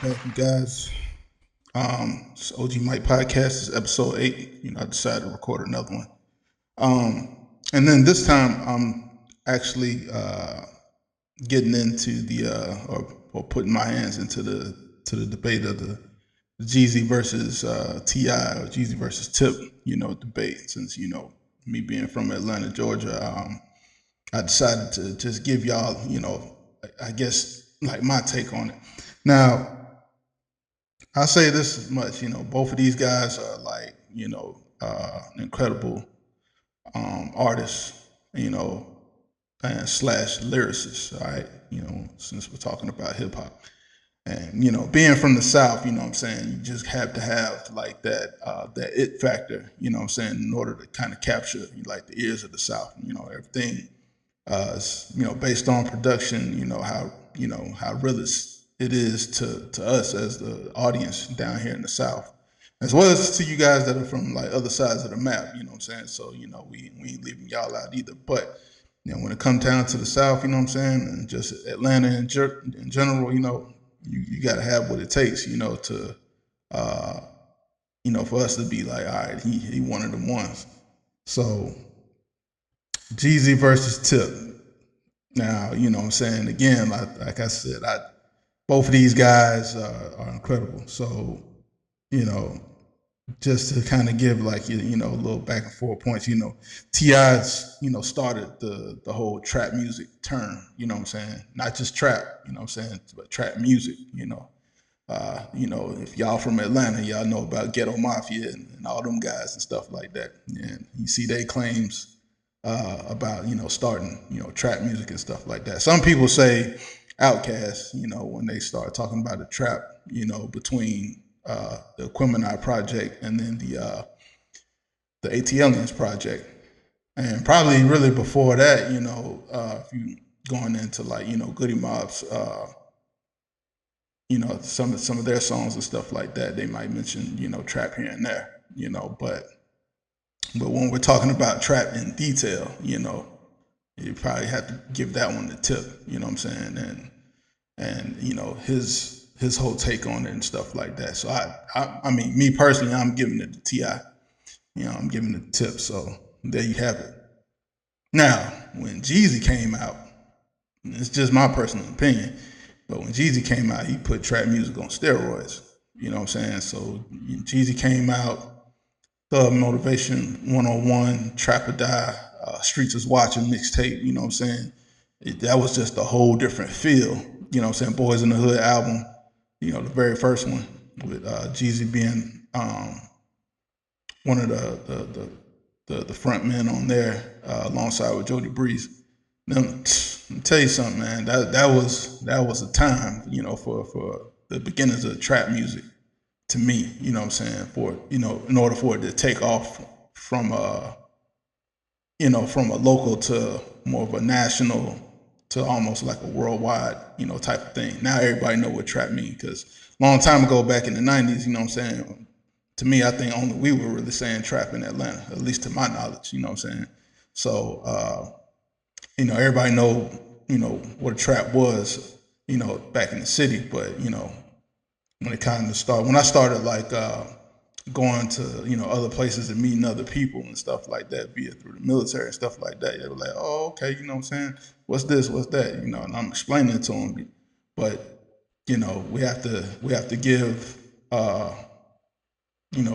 back, you guys. It's OG Mike Podcast. This is episode 8. I decided to record another one. And then this time, I'm actually getting into or putting my hands into the debate of the Jeezy versus Ti or Jeezy versus Tip. Debate. Since me being from Atlanta, Georgia, I decided to just give y'all, I guess like my take on it. Now, I'll say this much, both of these guys are like, incredible artists, and slash lyricists, all right, since we're talking about hip hop. And, being from the South, what I'm saying, you just have to have like that it factor, what I'm saying, in order to kind of capture like the ears of the South. Everything is, based on production, how real it is to us as the audience down here in the South, as well as to you guys that are from like other sides of the map. You know what I'm saying? So we ain't leaving y'all out either. But when it comes down to the South, you know what I'm saying, and just Atlanta in general, you got to have what it takes, to for us to be like, all right, he one of them ones. So Jeezy versus Tip. Now, what I'm saying, again, like I said, both of these guys are incredible. So, you know, just to kind of give like, a little back and forth points, T.I.'s, started the whole trap music term, what I'm saying? Not just trap, what I'm saying, but trap music, if y'all from Atlanta, y'all know about Ghetto Mafia and all them guys and stuff like that. And you see they claims about starting trap music and stuff like that. Some people say Outkast, when they start talking about the trap, between the Aquemini project and then the ATLiens project, and probably really before that, if you going into like Goody Mob's. Some of their songs and stuff like that, they might mention trap here and there, but when we're talking about trap in detail, you probably have to give that one the tip, what I'm saying, and his whole take on it and stuff like that. So I mean, me personally, I'm giving it to Ti. I'm giving it the tip. So there you have it. Now, when Jeezy came out, it's just my personal opinion, but when Jeezy came out, he put trap music on steroids. You know what I'm saying? So Jeezy came out, Thug Motivation 101, Trap or Die, Streets is Watching mixtape. You know what I'm saying? That was just a whole different feel. You know what I'm saying? Boys in the Hood album, the very first one with Jeezy being one of the front men on there, alongside with Jody Breeze. Now, let me tell you something, man. That was a time, for the beginnings of trap music to me. You know what I'm saying? For in order for it to take off from from a local to more of a national to almost like a worldwide, type of thing. Now everybody know what trap means because a long time ago, back in the '90s, you know what I'm saying. To me, I think only we were really saying trap in Atlanta, at least to my knowledge. You know what I'm saying. So everybody what a trap was, back in the city. But when it kind of started, when I started like going to other places and meeting other people and stuff like that, be it through the military and stuff like that, they were like, oh, okay, you know what I'm saying? What's this? What's that? And I'm explaining it to them, but we have to give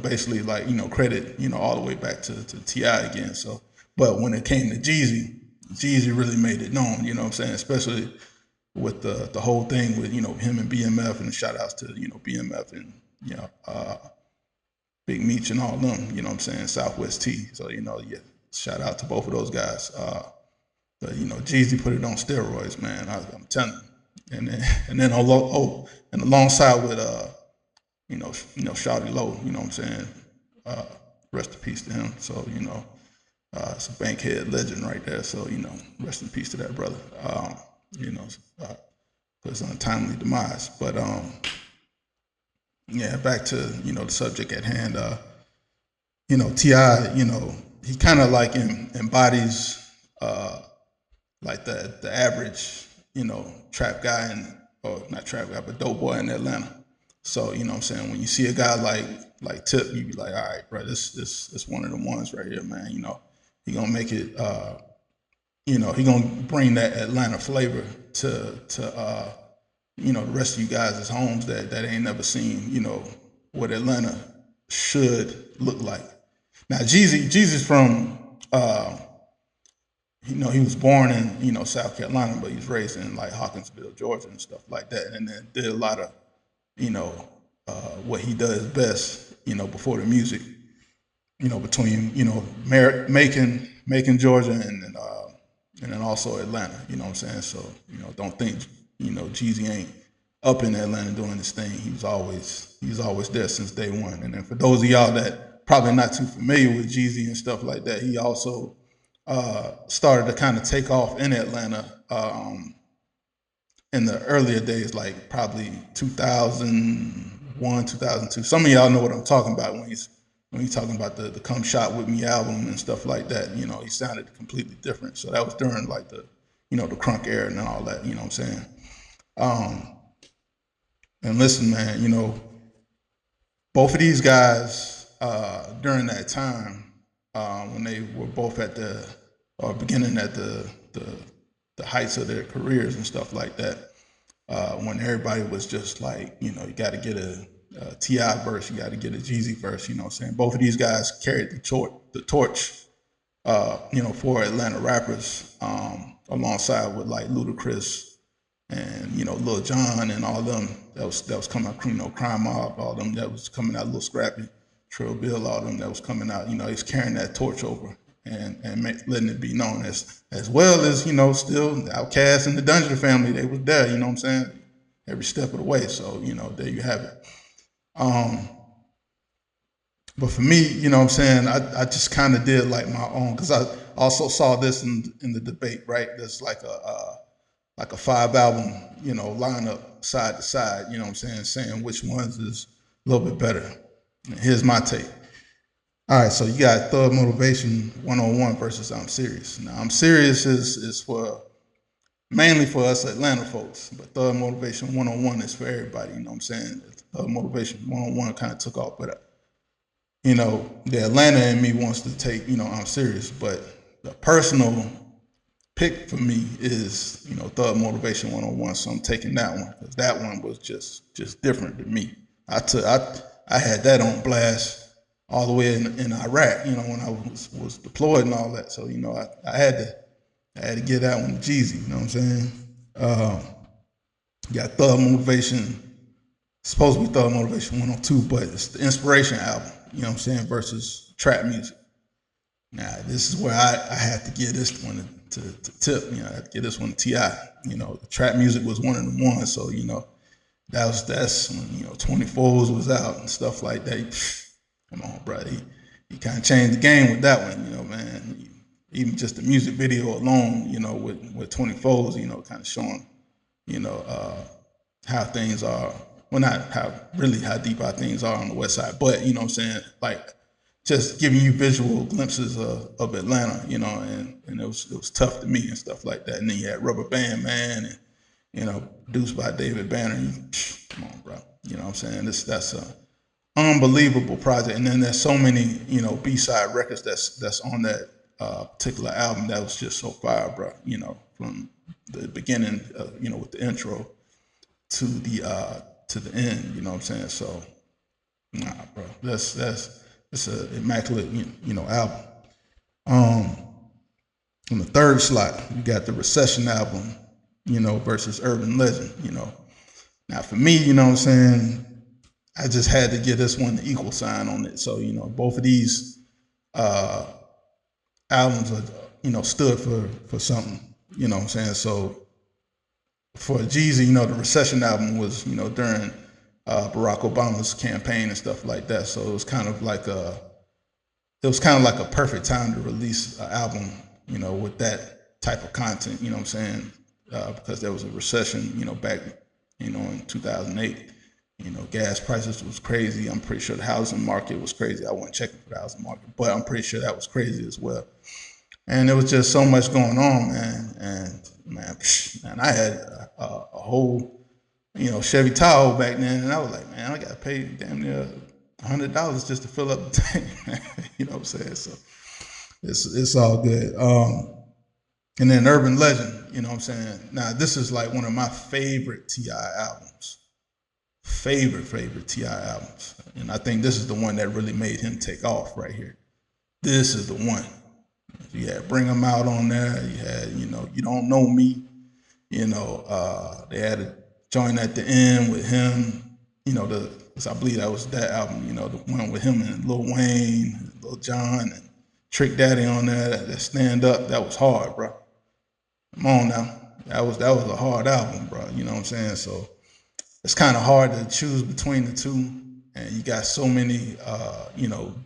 basically like credit all the way back to Ti again. So, but when it came to Jeezy really made it known. You know what I'm saying? Especially with the whole thing with him and BMF, and shout outs to BMF and Big Meech and all them. You know what I'm saying? Southwest T. So yeah, shout out to both of those guys. But Jeezy put it on steroids, man. I'm telling you. And then and alongside with Shawty Low. You know what I'm saying? Rest in peace to him. So it's a Bankhead legend right there. So rest in peace to that brother. You know, for his untimely demise. But yeah, back to the subject at hand. Ti, he kind of like embodies like the average trap guy or not trap guy, but dope boy in Atlanta. So you know what I'm saying, when you see a guy like Tip, you be like, all right, bro, this one of the ones right here, man. You know, he gonna make it. You know, he gonna bring that Atlanta flavor to you know, the rest of you guys' homes that ain't never seen, you know, what Atlanta should look like. Now Jeezy's from you know, he was born in, you know, South Carolina, but he's raised in like Hawkinsville, Georgia and stuff like that. And then did a lot of, you know, what he does best, you know, before the music, you know, between, you know, Macon, Georgia, and then also Atlanta. You know what I'm saying? So, you know, don't think, you know, Jeezy ain't up in Atlanta doing this thing. He's always there since day one. And then for those of y'all that probably not too familiar with Jeezy and stuff like that, he also started to kind of take off in Atlanta in the earlier days, like probably 2001, 2002. Some of y'all know what I'm talking about when he's talking about the "Come Shot with Me" album and stuff like that. You know, he sounded completely different. So that was during like the, you know, the crunk era and all that. You know what I'm saying? Um, and listen, man, you know, both of these guys during that time when they were both at the or beginning at the heights of their careers and stuff like that. When everybody was just like, you know, you got to get a Ti verse, you got to get a Jeezy verse. You know what I'm saying? Both of these guys carried the torch, you know, for Atlanta rappers, alongside with like Ludacris and, you know, Lil Jon and all them that was coming out, you know, Crime Mob, all them that was coming out, Lil Scrappy, Trill Bill, all them that was coming out. You know, he's carrying that torch over and letting it be known as well as, you know, still Outkast and the Dungeon Family. They was there. You know what I'm saying? Every step of the way. So, you know, there you have it. But for me, you know what I'm saying, I just kind of did like my own, because I also saw this in the debate, right? There's like a 5 album, you know, lineup side to side, you know what I'm saying which ones is a little bit better. Here's my take. All right, so you got Thug Motivation 101 versus I'm Serious. Now, I'm Serious is for mainly for us Atlanta folks, but Thug Motivation 101 is for everybody, you know what I'm saying? Thug Motivation 101 kind of took off, but you know, the Atlanta in me wants to take, you know, I'm Serious, but the personal pick for me is, you know, Thug Motivation 101. So I'm taking that one because that one was just different to me. I had that on blast all the way in Iraq, you know, when I was deployed and all that. So, you know, I had to get that one to Jeezy, you know what I'm saying? Got Thug Motivation, supposed to be Thug Motivation 102, but it's the Inspiration album, you know what I'm saying, versus trap music. Now, this is where I had to give this one to Tip, you know, I had to give this one to T.I. You know, the trap music was one of the ones, so, you know, that's when, you know, 24s was out and stuff like that. Come on, bro. He kind of changed the game with that one, you know, man. Even just the music video alone, you know, with 24s, you know, kind of showing, you know, how things are. Well, not how deep our things are on the west side, but, you know what I'm saying, like, just giving you visual glimpses of Atlanta, you know, and it was tough to me and stuff like that. And then you had Rubber Band Man, and, you know, produced by David Banner. Come on, bro. You know what I'm saying? That's a unbelievable project. And then there's so many, you know, B-side records that's on that particular album that was just so fire, bro. You know, from the beginning, you know, with the intro to the end. You know what I'm saying? So, nah, bro. It's an immaculate, you know, album. On the third slot, you got the Recession album, you know, versus Urban Legend, you know. Now, for me, you know what I'm saying, I just had to give this one the equal sign on it. So, you know, both of these albums are, you know, stood for something, you know what I'm saying. So, for Jeezy, you know, the Recession album was, you know, during Barack Obama's campaign and stuff like that. So it was kind of like a perfect time to release an album, you know, with that type of content, you know what I'm saying? Because there was a recession, you know, back, you know, in 2008. You know, gas prices was crazy. I'm pretty sure the housing market was crazy. I wasn't checking for the housing market, but I'm pretty sure that was crazy as well. And there was just so much going on, man. And man, I had a whole Chevy Tahoe back then, and I was like, man, I gotta pay damn near $100 just to fill up the tank. You know what I'm saying? So it's all good. And then Urban Legend, you know what I'm saying? Now this is like one of my favorite T.I. albums. Favorite T.I. albums. And I think this is the one that really made him take off right here. This is the one. You had Bring 'Em Out on there. You had, You Don't Know Me. They had a joint at the end with him. I believe that was that album. The one with him and Lil Wayne, Lil Jon, and Trick Daddy on there. That Stand Up. That was hard, bro. Come on now. That was a hard album, bro. You know what I'm saying? So it's kind of hard to choose between the two. And you got so many,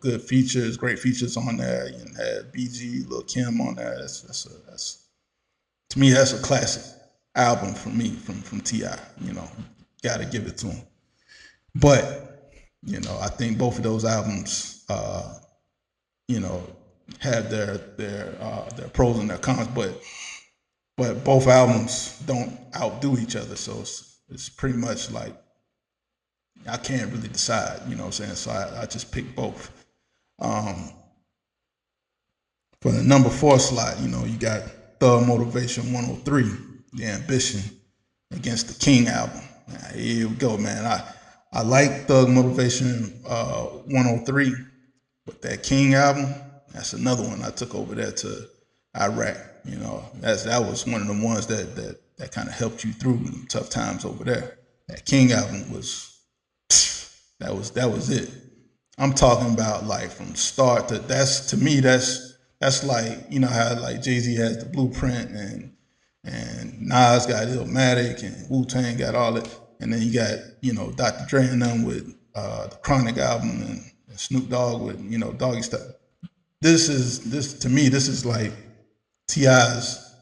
good features, great features on there. You had BG, Lil Kim on there. To me, that's a classic album for me from T.I. Got to give it to him. But I think both of those albums, have their pros and their cons. But both albums don't outdo each other, so it's pretty much like I can't really decide. You know what I'm saying? So I just pick both. For the number 4 slot, you got Thug Motivation 103, The Ambition, against the King album. Now, here we go, man. I like Thug Motivation 103, but that King album, that's another one I took over there to Iraq. That was one of the ones that kind of helped you through tough times over there. That King album that was it. I'm talking about like from start to to me that's like how like Jeezy has the Blueprint and Nas got Illmatic and Wu-Tang got all it, and then you got Dr. Dre and them with the Chronic album and Snoop Dogg with Doggy Style. This is like T.I.'s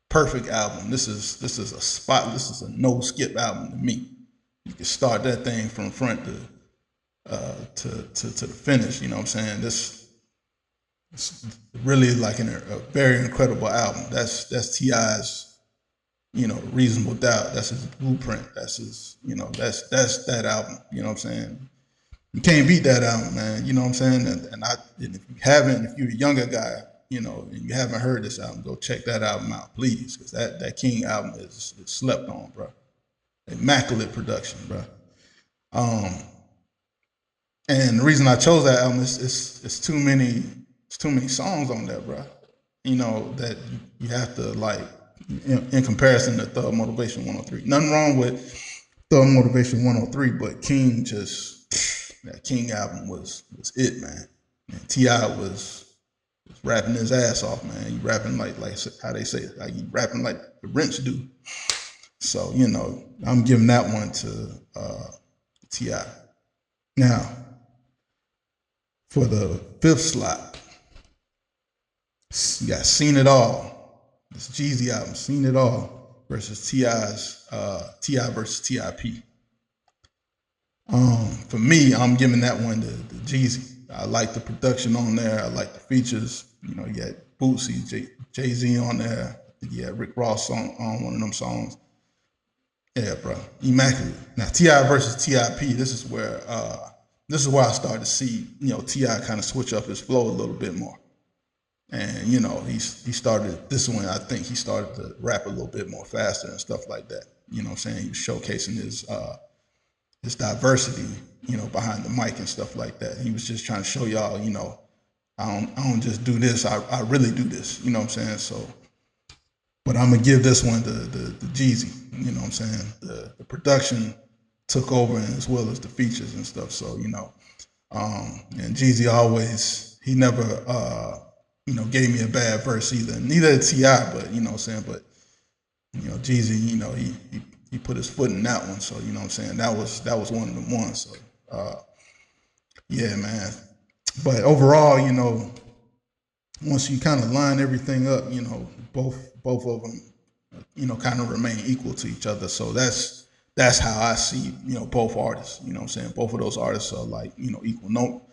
perfect album. This is a no skip album to me. You can start that thing from front to the finish. You know what I'm saying? This is really like a very incredible album. That's T.I.'s Reasonable Doubt. That's his Blueprint. That's his that's that album. You know what I'm saying? You can't beat that album, man. You know what I'm saying? And if you're a younger guy, and you haven't heard this album, go check that album out, please, because that King album is slept on, bro. Immaculate production, bro. And the reason I chose that album is it's too many songs on there, bro. That you have to like in comparison to Thug Motivation 103. Nothing wrong with Thug Motivation 103, but that King album was it, man. And T.I. was rapping his ass off, man. He rapping like how they say it, like he rapping like the Wrench do. So I'm giving that one to T.I. Now, for the 5th slot, you got Seen It All. This Jeezy album, Seen It All, versus T.I. versus T.I.P. For me, I'm giving that one to Jeezy. I like the production on there. I like the features. You got Bootsy, Jay-Z on there. You had Rick Ross on one of them songs. Yeah, bro, immaculate. Now T.I. versus T.I.P. This is where I started to see T.I. kind of switch up his flow a little bit more, and he started this one. I think he started to rap a little bit more faster and stuff like that. You know what I'm saying? He was showcasing his diversity, behind the mic and stuff like that. He was just trying to show y'all, I don't just do this. I really do this. You know what I'm saying? So. But I'm gonna give this one to Jeezy. You know what I'm saying? The production took over, as well as the features and stuff. So and Jeezy he never gave me a bad verse either. Neither did T.I., but you know what I'm saying. But Jeezy, he put his foot in that one. So you know what I'm saying. That was one of them ones. So yeah, man. But overall, once you kind of line everything up, both of them, kind of remain equal to each other. So that's how I see, both artists. You know what I'm saying? Both of those artists are like, equal. No,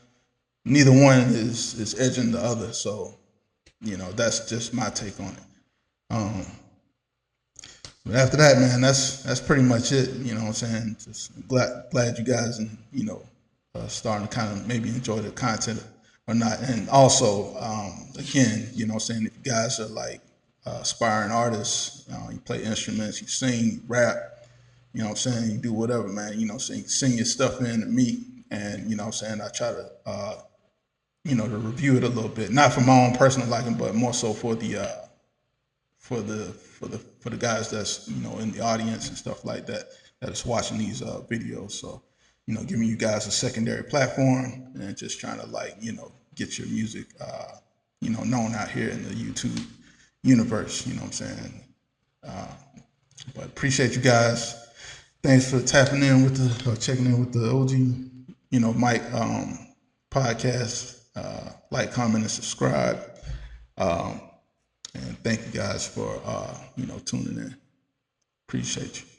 neither one is edging the other. So, that's just my take on it. But after that, man, that's pretty much it. You know what I'm saying? Just glad you guys and starting to kind of maybe enjoy the content or not. And also, again, you know what I'm saying, if you guys are like aspiring artists, you play instruments, you sing, you rap, you know what I'm saying, you do whatever, man. You know what I'm saying, sing your stuff in to me, and you know what I'm saying, I try to to review it a little bit, not for my own personal liking, but more so for the guys that's in the audience and stuff like that that is watching these videos. So giving you guys a secondary platform and just trying to get your music known out here in the YouTube universe. You know what I'm saying? But appreciate you guys. Thanks for tapping in with the checking in with the OG Mike podcast. Like, comment, and subscribe. And thank you guys for tuning in. Appreciate you.